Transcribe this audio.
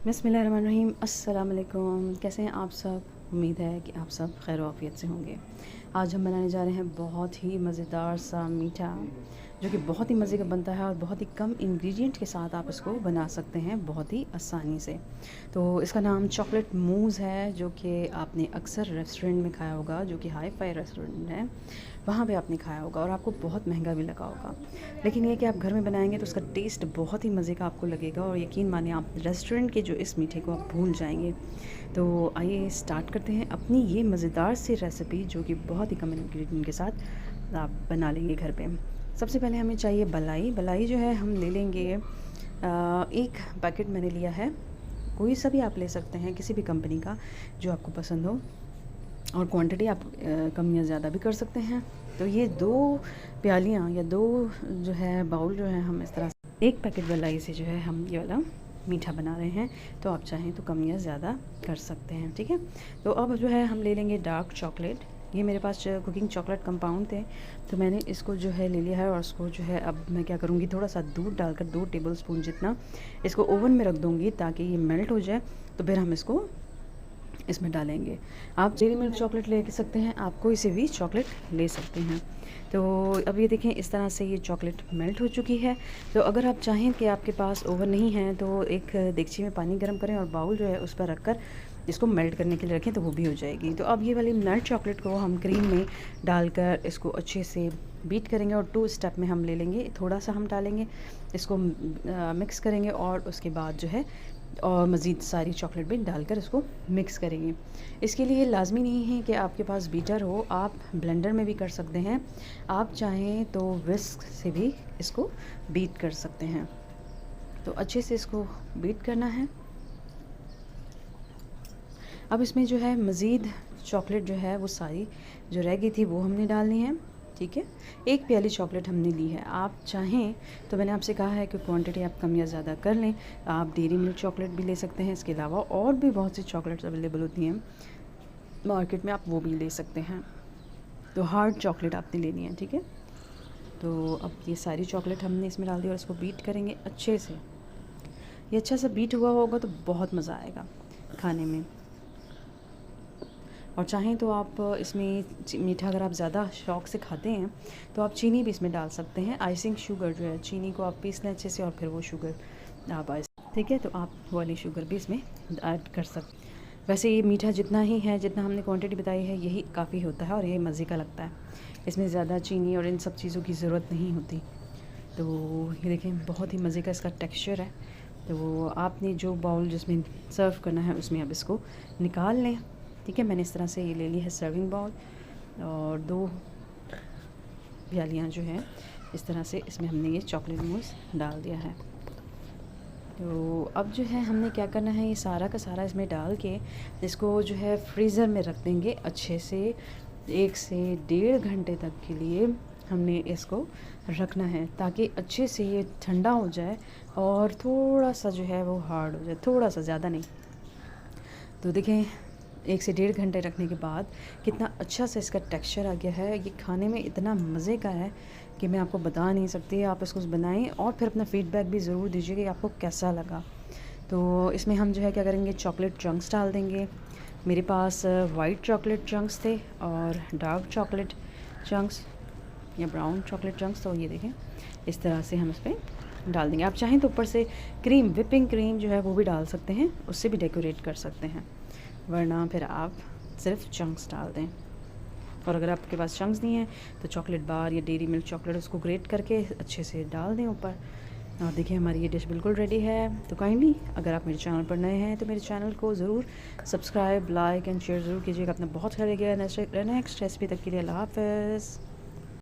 बिस्मिल्लाहिर्रहमानिर्रहीम। अस्सलाम वालेकुम। कैसे हैं आप सब? उम्मीद है कि आप सब खैर आफियत से होंगे। आज हम बनाने जा रहे हैं बहुत ही मज़ेदार सा मीठा, जो कि बहुत ही मज़े का बनता है और बहुत ही कम इंग्रेडिएंट के साथ आप इसको बना सकते हैं बहुत ही आसानी से। तो इसका नाम चॉकलेट मूज़ है, जो कि आपने अक्सर रेस्टोरेंट में खाया होगा, जो कि हाई फाई रेस्टोरेंट है, वहाँ पे आपने खाया होगा और आपको बहुत महंगा भी लगा होगा। लेकिन ये कि आप घर में बनाएंगे तो उसका टेस्ट बहुत ही मज़े का आपको लगेगा और यकीन मानिए आप रेस्टोरेंट के जो इस मीठे को आप भूल जाएंगे। तो आइए स्टार्ट करते हैं अपनी ये मज़ेदार सी रेसिपी, जो कि बहुत ही कम इंग्रेडिएंट के साथ आप बना लेंगे घर पे। सबसे पहले हमें चाहिए मलाई। मलाई जो है हम ले लेंगे, एक पैकेट मैंने लिया है। कोई सा भी आप ले सकते हैं, किसी भी कंपनी का जो आपको पसंद हो, और क्वांटिटी आप कम या ज़्यादा भी कर सकते हैं। तो ये 2 प्यालियाँ या 2 जो है बाउल जो है, हम इस तरह से एक पैकेट मलाई से जो है हम ये वाला मीठा बना रहे हैं। तो आप चाहें तो कम या ज़्यादा कर सकते हैं, ठीक है। तो अब जो है हम ले लेंगे डार्क चॉकलेट। ये मेरे पास कुकिंग चॉकलेट कंपाउंड थे, तो मैंने इसको जो है ले लिया है। और इसको जो है अब मैं क्या करूँगी, थोड़ा सा दूध डालकर 2 टेबलस्पून जितना इसको ओवन में रख दूँगी ताकि ये मेल्ट हो जाए। तो फिर हम इसको इसमें डालेंगे। आप डेयरी मिल्क चॉकलेट ले सकते हैं, आप कोई से भी चॉकलेट ले सकते हैं। तो अब ये देखें, इस तरह से ये चॉकलेट मेल्ट हो चुकी है। तो अगर आप चाहें कि आपके पास ओवन नहीं है तो एक देगची में पानी गर्म करें और बाउल जो है उस पर रखकर इसको मेल्ट करने के लिए रखें, तो वो भी हो जाएगी। तो अब ये वाली मेल्ट चॉकलेट को हम क्रीम में डालकर इसको अच्छे से बीट करेंगे और 2 स्टेप में हम ले लेंगे। थोड़ा सा हम डालेंगे, इसको मिक्स करेंगे और उसके बाद जो है और मज़ीद सारी चॉकलेट भी डालकर इसको मिक्स करेंगे। इसके लिए लाजमी नहीं है कि आपके पास बीटर हो, आप ब्लेंडर में भी कर सकते हैं। आप चाहें तो विस्क से भी इसको बीट कर सकते हैं। तो अच्छे से इसको बीट करना है। अब इसमें जो है मज़ीद चॉकलेट जो है वो सारी जो रह गई थी वो हमने डालनी है, ठीक है। 1 प्याली चॉकलेट हमने ली है। आप चाहें तो मैंने आपसे कहा है कि क्वांटिटी आप कम या ज़्यादा कर लें। आप डेयरी मिल्क चॉकलेट भी ले सकते हैं, इसके अलावा और भी बहुत सी चॉकलेट्स अवेलेबल होती हैं मार्केट में, आप वो भी ले सकते हैं। तो हार्ड चॉकलेट आपने लेनी है, ठीक है। तो अब ये सारी चॉकलेट हमने इसमें डाल दी और इसको बीट करेंगे अच्छे से। ये अच्छा सा बीट हुआ होगा तो बहुत मज़ा आएगा खाने में। और चाहें तो आप इसमें मीठा अगर आप ज़्यादा शौक़ से खाते हैं तो आप चीनी भी इसमें डाल सकते हैं। आइसिंग शुगर जो है, चीनी को आप पीस लें अच्छे से और फिर वो शुगर आप ठीक है, तो आप वाली शुगर भी इसमें ऐड कर सकते हैं। वैसे ये मीठा जितना ही है, जितना हमने क्वांटिटी बताई है, यही काफ़ी होता है और ये मज़े का लगता है। इसमें ज़्यादा चीनी और इन सब चीज़ों की ज़रूरत नहीं होती। तो ये देखें, बहुत ही मज़े का इसका टेक्सचर है। तो आपने जो बाउल जिसमें सर्व करना है उसमें आप इसको निकाल लें, ठीक है। मैंने इस तरह से ये ले ली है सर्विंग बाउल और 2 प्यालियाँ जो हैं इस तरह से इसमें हमने ये चॉकलेट मूस डाल दिया है। तो अब जो है हमने क्या करना है, ये सारा का सारा इसमें डाल के इसको जो है फ्रीज़र में रख देंगे अच्छे से। 1 से 1.5 घंटे तक के लिए हमने इसको रखना है, ताकि अच्छे से ये ठंडा हो जाए और थोड़ा सा जो है वो हार्ड हो जाए, थोड़ा सा, ज़्यादा नहीं। तो देखें, 1 से 1.5 घंटे रखने के बाद कितना अच्छा सा इसका टेक्सचर आ गया है। ये खाने में इतना मज़े का है कि मैं आपको बता नहीं सकती। आप इसको बनाएं और फिर अपना फ़ीडबैक भी ज़रूर दीजिएगा कि आपको कैसा लगा। तो इसमें हम जो है क्या करेंगे, चॉकलेट चंक्स डाल देंगे। मेरे पास वाइट चॉकलेट चंक्स थे और डार्क चॉकलेट चंक्स या ब्राउन चॉकलेट चंक्स। तो ये देखें, इस तरह से हम इस पर डाल देंगे। आप चाहें तो ऊपर से क्रीम, विपिंग क्रीम जो है वो भी डाल सकते हैं, उससे भी डेकोरेट कर सकते हैं, वरना फिर आप सिर्फ चंक्स डाल दें। और अगर आपके पास चंक्स नहीं है तो चॉकलेट बार या डेयरी मिल्क चॉकलेट उसको ग्रेट करके अच्छे से डाल दें ऊपर। और देखिए, हमारी ये डिश बिल्कुल रेडी है। तो काइंडली अगर आप मेरे चैनल पर नए हैं तो मेरे चैनल को ज़रूर सब्सक्राइब, लाइक एंड शेयर ज़रूर कीजिएगा। अपना बहुत ख्याल रखिएगा। नेक्स्ट रेसिपी तक के लिए अल्लाह हाफ़िज़।